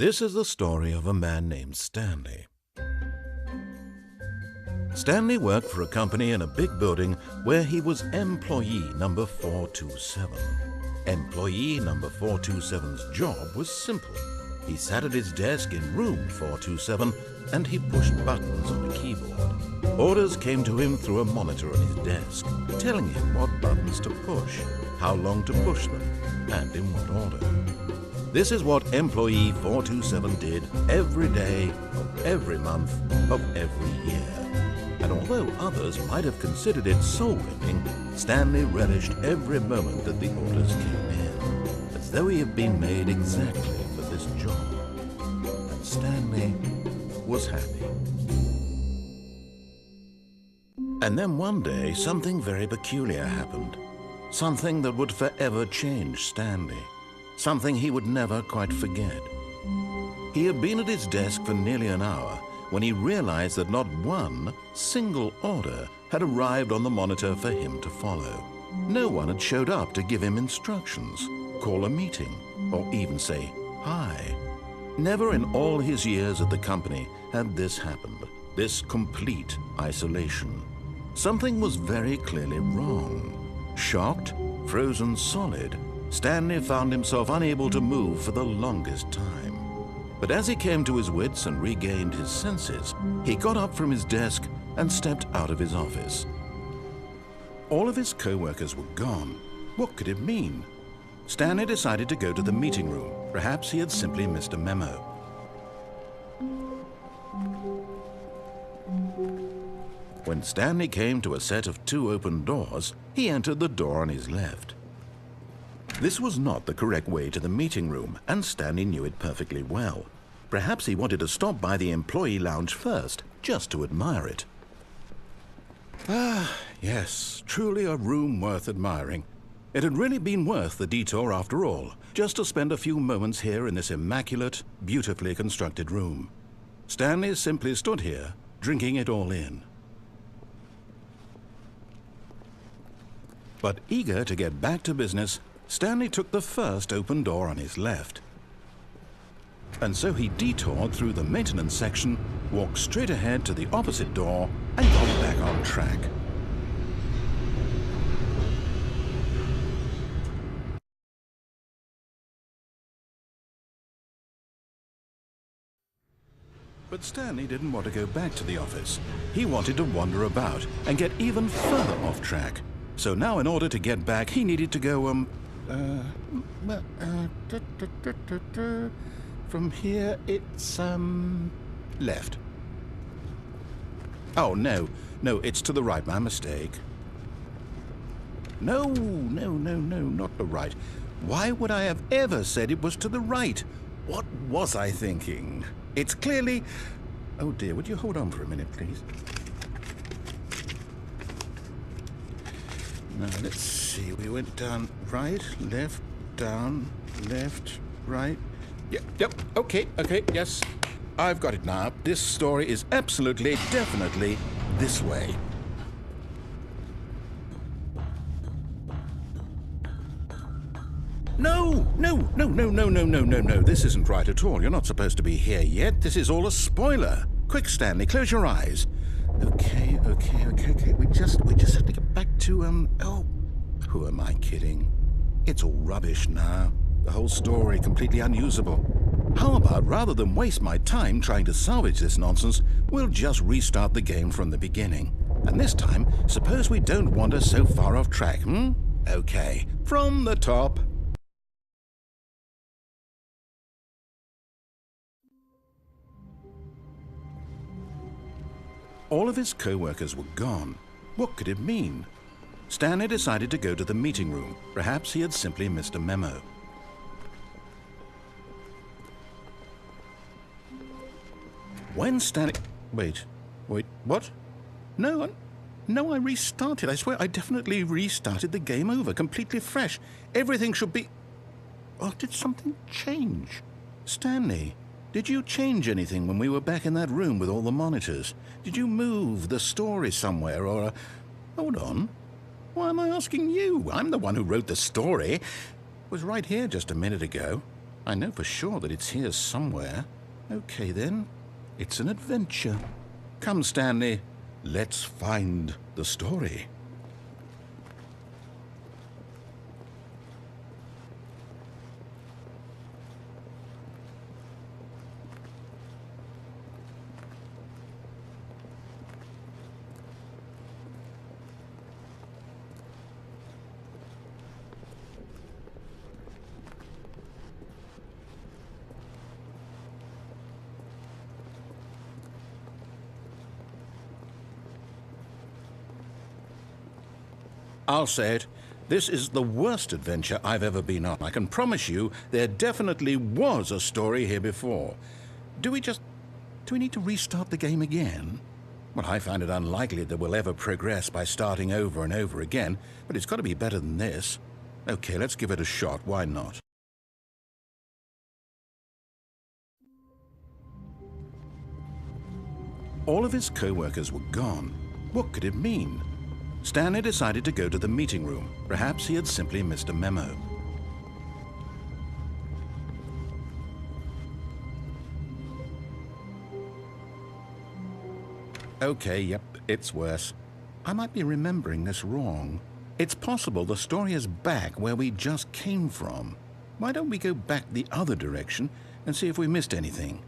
This is the story of a man named Stanley. Stanley worked for a company in a big building where he was employee number 427. Employee number 427's job was simple. He sat at his desk in room 427 and he pushed buttons on a keyboard. Orders came to him through a monitor on his desk, telling him what buttons to push, how long to push them, and in what order. This is what employee 427 did every day of every month of every year. And although others might have considered it soul-winning, Stanley relished every moment that the orders came in, as though he had been made exactly for this job. And Stanley was happy. And then one day, something very peculiar happened. Something that would forever change Stanley. Something he would never quite forget. He had been at his desk for nearly an hour when he realized that not one single order had arrived on the monitor for him to follow. No one had showed up to give him instructions, call a meeting, or even say hi. Never in all his years at the company had this happened, this complete isolation. Something was very clearly wrong. Shocked, frozen solid, Stanley found himself unable to move for the longest time. But as he came to his wits and regained his senses, he got up from his desk and stepped out of his office. All of his co-workers were gone. What could it mean? Stanley decided to go to the meeting room. Perhaps he had simply missed a memo. When Stanley came to a set of 2 open doors, he entered the door on his left. This was not the correct way to the meeting room, and Stanley knew it perfectly well. Perhaps he wanted to stop by the employee lounge first, just to admire it. Ah, yes, truly a room worth admiring. It had really been worth the detour after all, just to spend a few moments here in this immaculate, beautifully constructed room. Stanley simply stood here, drinking it all in. But eager to get back to business, Stanley took the first open door on his left. And so he detoured through the maintenance section, walked straight ahead to the opposite door, and got back on track. But Stanley didn't want to go back to the office. He wanted to wander about and get even further off track. So now in order to get back, he needed to go, from here, it's, left. Oh, no, it's to the right, my mistake. No, not the right. Why would I have ever said it was to the right? What was I thinking? It's clearly... Oh dear, would you hold on for a minute, please? Now, let's see, we went down right, left, down, left, right. Yep, okay, yes. I've got it now. This story is absolutely, definitely this way. No. This isn't right at all. You're not supposed to be here yet. This is all a spoiler. Quick, Stanley, close your eyes. Okay. We just have to get back to, oh, who am I kidding? It's all rubbish now. The whole story completely unusable. How about, rather than waste my time trying to salvage this nonsense, we'll just restart the game from the beginning. And this time, suppose we don't wander so far off track, Okay, from the top. All of his co-workers were gone. What could it mean? Stanley decided to go to the meeting room. Perhaps he had simply missed a memo. When Stanley... Wait, what? No, I restarted. I swear I definitely restarted the game over, completely fresh. Everything should be... Oh, did something change? Stanley, did you change anything when we were back in that room with all the monitors? Did you move the story somewhere, or... Hold on. Why am I asking you? I'm the one who wrote the story. It was right here just a minute ago. I know for sure that it's here somewhere. Okay then, it's an adventure. Come, Stanley, let's find the story. I'll say it. This is the worst adventure I've ever been on. I can promise you there definitely was a story here before. Do we need to restart the game again? Well, I find it unlikely that we'll ever progress by starting over and over again, but it's got to be better than this. Okay, let's give it a shot. Why not? All of his co-workers were gone. What could it mean? Stanley decided to go to the meeting room. Perhaps he had simply missed a memo. Okay, yep, it's worse. I might be remembering this wrong. It's possible the story is back where we just came from. Why don't we go back the other direction and see if we missed anything?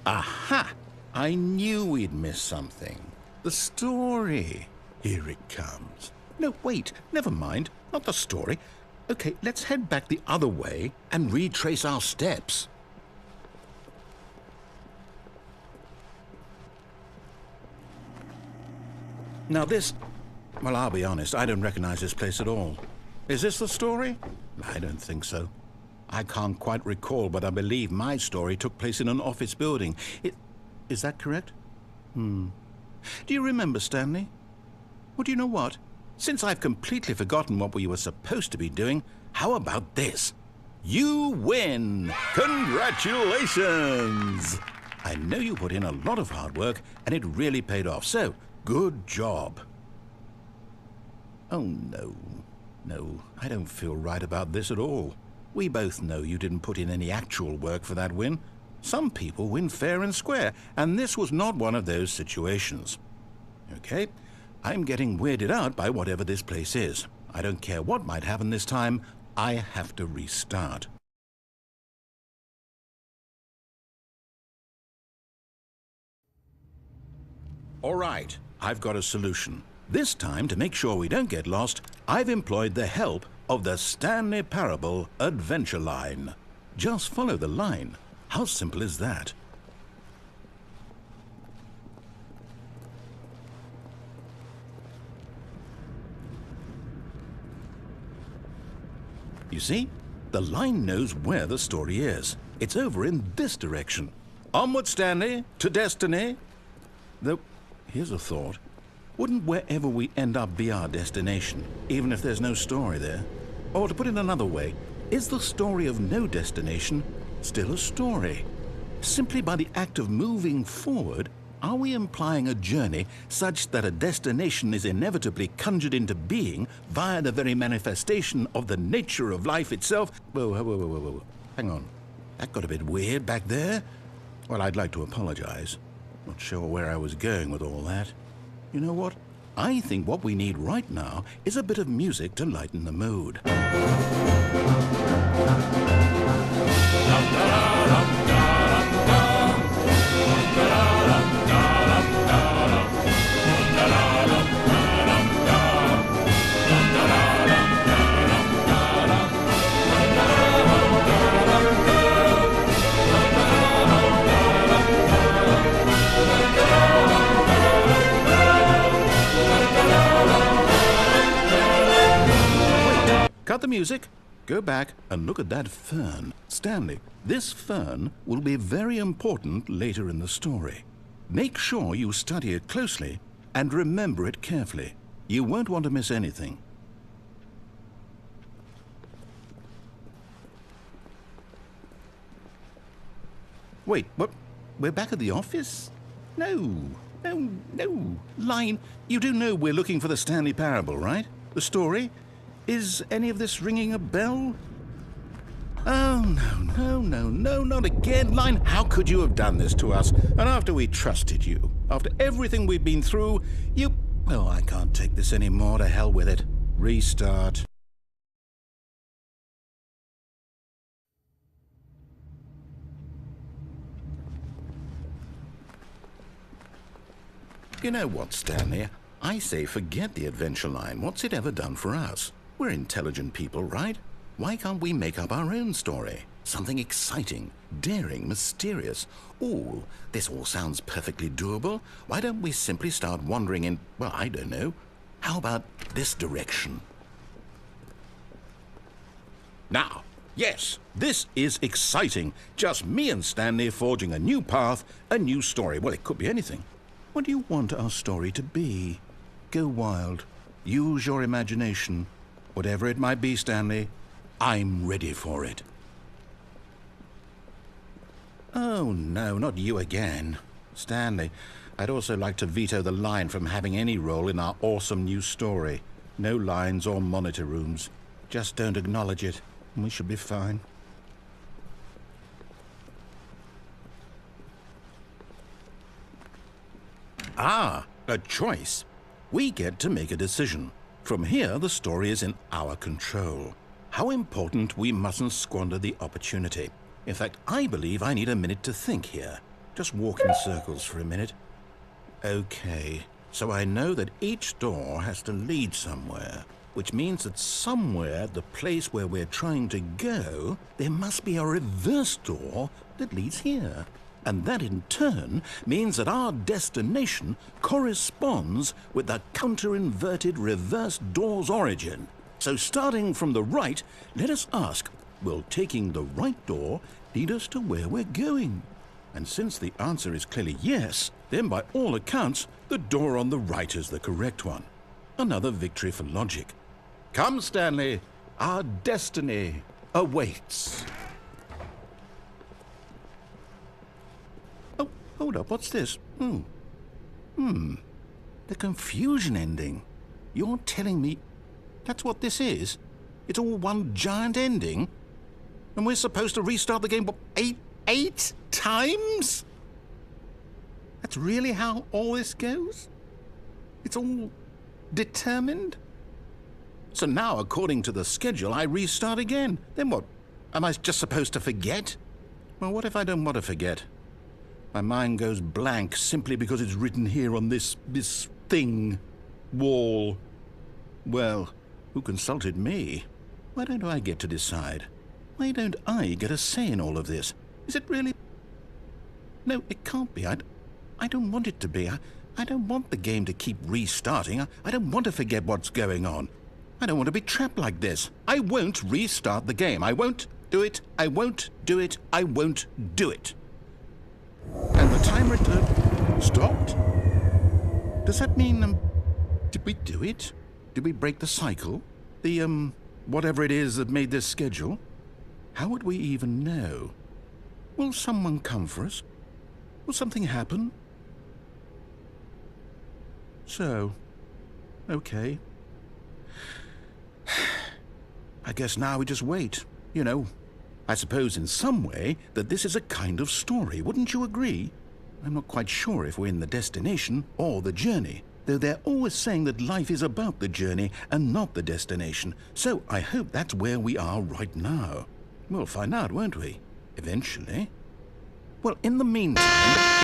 Aha! I knew we'd miss something. The story. Here it comes. No, wait, never mind. Not the story. Okay, let's head back the other way and retrace our steps. Now this... Well, I'll be honest, I don't recognize this place at all. Is this the story? I don't think so. I can't quite recall, but I believe my story took place in an office building. Is that correct? Do you remember, Stanley? Well, do you know what? Since I've completely forgotten what we were supposed to be doing, how about this? You win! Congratulations! I know you put in a lot of hard work, and it really paid off, so good job. Oh, no. No, I don't feel right about this at all. We both know you didn't put in any actual work for that win. Some people win fair and square, and this was not one of those situations. Okay, I'm getting weirded out by whatever this place is. I don't care what might happen this time, I have to restart. All right, I've got a solution. This time, to make sure we don't get lost, I've employed the help of the Stanley Parable Adventure Line. Just follow the line. How simple is that? You see, the line knows where the story is. It's over in this direction. Onward, Stanley, to destiny. Though, here's a thought. Wouldn't wherever we end up be our destination, even if there's no story there? Or to put it another way, is the story of no destination still a story? Simply by the act of moving forward, are we implying a journey such that a destination is inevitably conjured into being via the very manifestation of the nature of life itself? Whoa, whoa, whoa, whoa, whoa. Hang on. That got a bit weird back there. Well, I'd like to apologize. Not sure where I was going with all that. You know what? I think what we need right now is a bit of music to lighten the mood. Cut the music, go back and look at that fern. Stanley, this fern will be very important later in the story. Make sure you study it closely and remember it carefully. You won't want to miss anything. Wait, what? We're back at the office? No, no, no. Line, you do know we're looking for the Stanley Parable, right? The story? Is any of this ringing a bell? Oh, no, not again. Line, how could you have done this to us? And after we trusted you, after everything we've been through, you... Oh, I can't take this anymore. To hell with it. Restart. You know what, Stanley? I say forget the adventure line. What's it ever done for us? We're intelligent people, right? Why can't we make up our own story? Something exciting, daring, mysterious. Ooh, this all sounds perfectly doable. Why don't we simply start wandering in, well, I don't know. How about this direction? Now, yes, this is exciting. Just me and Stanley forging a new path, a new story. Well, it could be anything. What do you want our story to be? Go wild. Use your imagination. Whatever it might be, Stanley, I'm ready for it. Oh, no, not you again. Stanley, I'd also like to veto the line from having any role in our awesome new story. No lines or monitor rooms. Just don't acknowledge it, and we should be fine. Ah, a choice. We get to make a decision. From here, the story is in our control. How important we mustn't squander the opportunity. In fact, I believe I need a minute to think here. Just walk in circles for a minute. Okay, so I know that each door has to lead somewhere, which means that somewhere, the place where we're trying to go, there must be a reverse door that leads here. And that in turn means that our destination corresponds with the counter-inverted reverse door's origin. So starting from the right, let us ask, will taking the right door lead us to where we're going? And since the answer is clearly yes, then by all accounts, the door on the right is the correct one. Another victory for logic. Come, Stanley, our destiny awaits. Oh, hold up, what's this? The confusion ending. You're telling me that's what this is? It's all one giant ending? And we're supposed to restart the game, what, eight times? That's really how all this goes? It's all determined? So now, according to the schedule, I restart again. Then what? Am I just supposed to forget? Well, what if I don't want to forget? My mind goes blank simply because it's written here on this thing, wall. Well, who consulted me? Why don't I get to decide? Why don't I get a say in all of this? Is it really? No, it can't be. I don't want it to be. I don't want the game to keep restarting. I don't want to forget what's going on. I don't want to be trapped like this. I won't restart the game. I won't do it. I won't do it. I won't do it. And the timer stopped? Does that mean, did we do it? Did we break the cycle? The, whatever it is that made this schedule? How would we even know? Will someone come for us? Will something happen? So, okay. I guess now we just wait, you know. I suppose in some way that this is a kind of story, wouldn't you agree? I'm not quite sure if we're in the destination or the journey, though they're always saying that life is about the journey and not the destination, so I hope that's where we are right now. We'll find out, won't we? Eventually. Well, in the meantime...